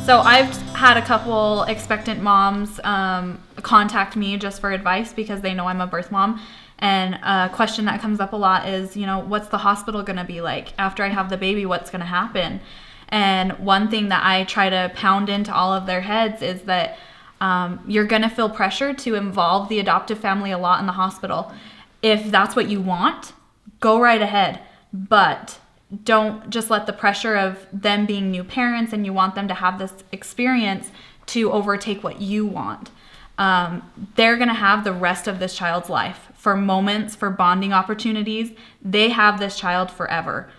So I've had a couple expectant moms contact me just for advice because they know I'm a birth mom. And a question that comes up a lot is, what's the hospital going to be like? After I have the baby, what's going to happen? And one thing that I try to pound into all of their heads is that you're going to feel pressure to involve the adoptive family a lot in the hospital. If that's what you want, go right ahead. But don't just let the pressure of them being new parents and you want them to have this experience to overtake what you want. They're going to have the rest of this child's life. For moments, for bonding opportunities, they have this child forever.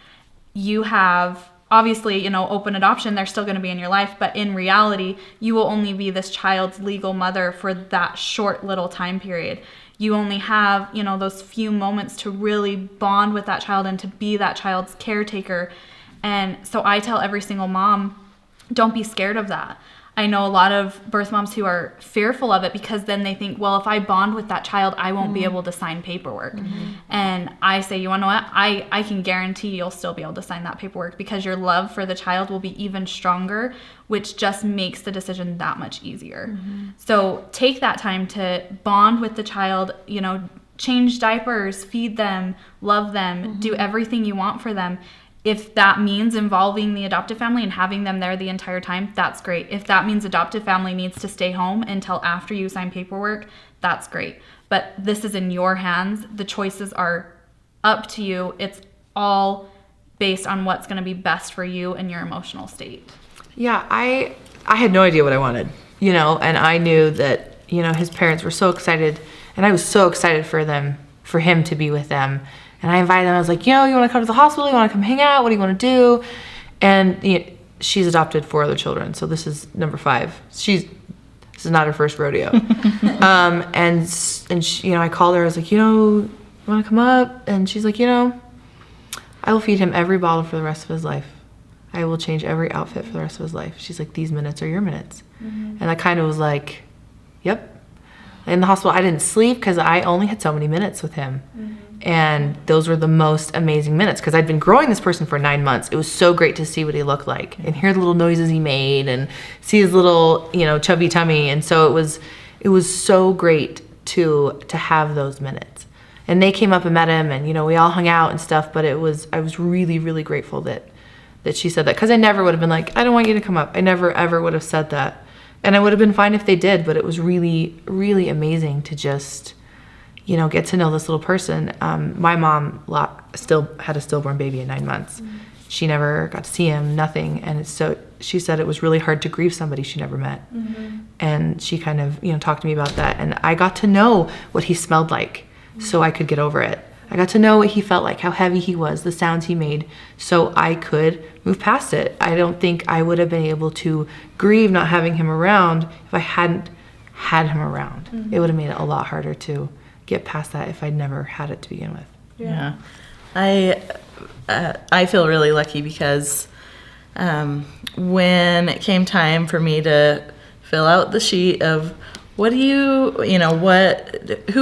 You have, obviously, open adoption, they're still going to be in your life, but in reality, you will only be this child's legal mother for that short little time period. You only have, those few moments to really bond with that child and to be that child's caretaker. And so I tell every single mom, don't be scared of that. I know a lot of birth moms who are fearful of it because then they think, well, if I bond with that child, I won't be able to sign paperwork. And I say, you want to know what? I can guarantee you'll still be able to sign that paperwork because your love for the child will be even stronger, which just makes the decision that much easier. So take that time to bond with the child, change diapers, feed them, love them, do everything you want for them. If that means involving the adoptive family and having them there the entire time, that's great. If that means adoptive family needs to stay home until after you sign paperwork, that's great. But this is in your hands. The choices are up to you. It's all based on what's going to be best for you and your emotional state. Yeah, I had no idea what I wanted, and I knew that, his parents were so excited, and I was so excited for him to be with them. And I invited them. I was like, you want to come to the hospital? You want to come hang out? What do you want to do? And she's adopted 4 other children. So this is number 5. This is not her first rodeo. And she, I called her. I was like, you want to come up? And she's like, I will feed him every bottle for the rest of his life. I will change every outfit for the rest of his life. She's like, these minutes are your minutes. And I kind of was like, yep. In the hospital, I didn't sleep because I only had so many minutes with him. And those were the most amazing minutes because I'd been growing this person for 9 months. It was so great to see what he looked like and hear the little noises he made and see his little, chubby tummy. And so it was so great to have those minutes. And they came up and met him and, we all hung out and stuff, but I was really, really grateful that she said that because I never would have been like, I don't want you to come up. I never, ever would have said that. And I would have been fine if they did, but it was really, really amazing to just, get to know this little person. My mom still had a stillborn baby at 9 months. She never got to see him, nothing. And so she said it was really hard to grieve somebody she never met. And she kind of, talked to me about that. And I got to know what he smelled like so I could get over it. I got to know what he felt like, how heavy he was, the sounds he made, so I could move past it. I don't think I would have been able to grieve not having him around if I hadn't had him around. It would have made it a lot harder to get past that if I'd never had it to begin with. Yeah. I feel really lucky because when it came time for me to fill out the sheet of who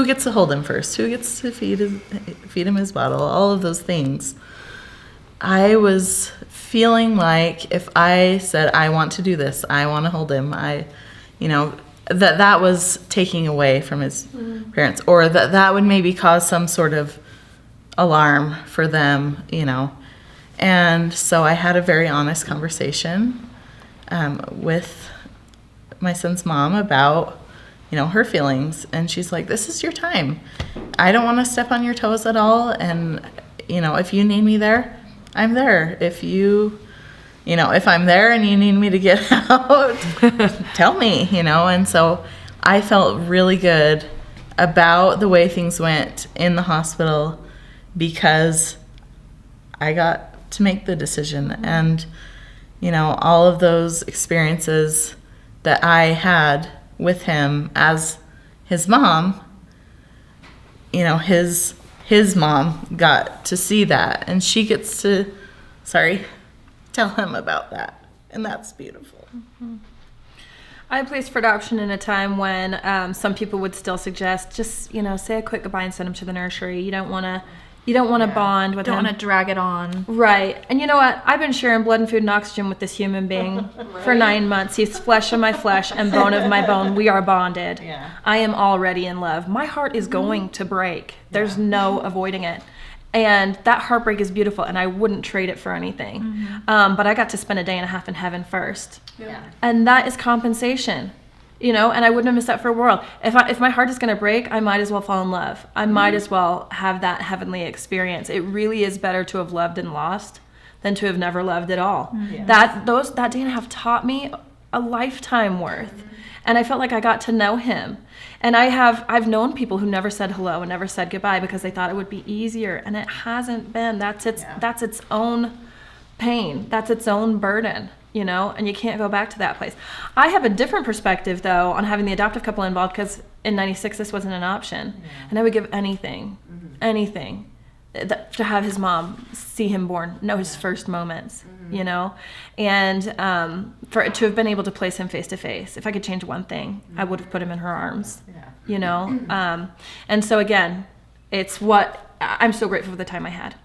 gets to hold him first, who gets to feed him his bottle, all of those things, I was feeling like if I said I want to do this, I want to hold him, that was taking away from his parents, or that would maybe cause some sort of alarm for them, And so I had a very honest conversation with my son's mom about, her feelings. And she's like, this is your time. I don't want to step on your toes at all. And, if you need me there, I'm there. If if I'm there and you need me to get out, tell me, And so I felt really good about the way things went in the hospital because I got to make the decision. And, all of those experiences that I had with him as his mom, his mom got to see that, and she gets to, tell him about that, and that's beautiful. I placed for adoption in a time when some people would still suggest just, say a quick goodbye and send him to the nursery. You don't want to You don't want to bond with Don't him. want to drag it on. Right. And you know what? I've been sharing blood and food and oxygen with this human being for 9 months. He's flesh of my flesh and bone of my bone. We are bonded. Yeah. I am already in love. My heart is going to break. There's no avoiding it. And that heartbreak is beautiful, and I wouldn't trade it for anything. But I got to spend a day and a half in heaven first. Yeah. And that is compensation. And I wouldn't have missed that for a world. If my heart is going to break, I might as well fall in love. I might as well have that heavenly experience. It really is better to have loved and lost than to have never loved at all. Yes. That day and a half taught me a lifetime worth. And I felt like I got to know him. And I've known people who never said hello and never said goodbye because they thought it would be easier, and it hasn't been. That's its own pain. That's its own burden. And you can't go back to that place. I have a different perspective, though, on having the adoptive couple involved, because in '96 this wasn't an option. And I would give anything to have his mom see him born, know his first moments, and for it to have been able to place him face to face. If I could change one thing, I would have put him in her arms, and so again, it's what I'm so grateful for the time I had.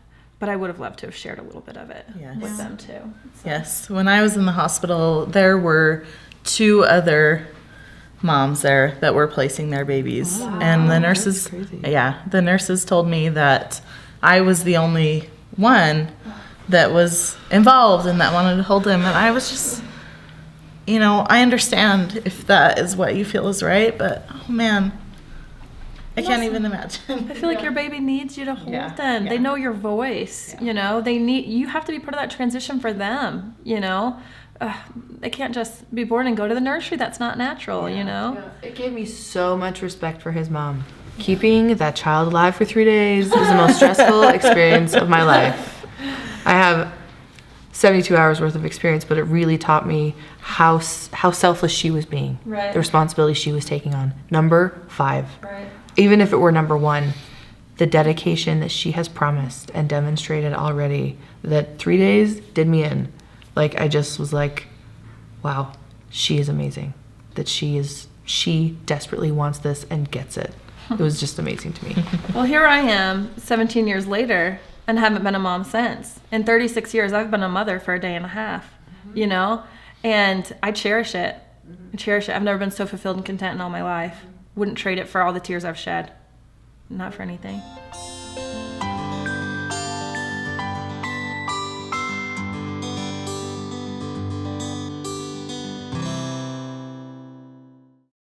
But I would have loved to have shared a little bit of it with them too. Yes. When I was in the hospital, there were 2 other moms there that were placing their babies. And the nurses, the nurses told me that I was the only one that was involved and that wanted to hold him. And I was just, I understand if that is what you feel is right, but oh man, I can't even imagine. I feel like your baby needs you to hold them. Yeah. They know your voice, you have to be part of that transition for them, They can't just be born and go to the nursery. That's not natural, It gave me so much respect for his mom. Keeping that child alive for 3 days was the most stressful experience of my life. I have 72 hours worth of experience, but it really taught me how selfless she was being. Right. The responsibility she was taking on. Number 5. Right. Even if it were number 1, the dedication that she has promised and demonstrated already, that 3 days did me in. Like, I just was like, wow, she is amazing. That she desperately wants this and gets it. It was just amazing to me. Well, here I am 17 years later and haven't been a mom since. In 36 years, I've been a mother for a day and a half, and I cherish it. I've never been so fulfilled and content in all my life. Wouldn't trade it for all the tears I've shed. Not for anything.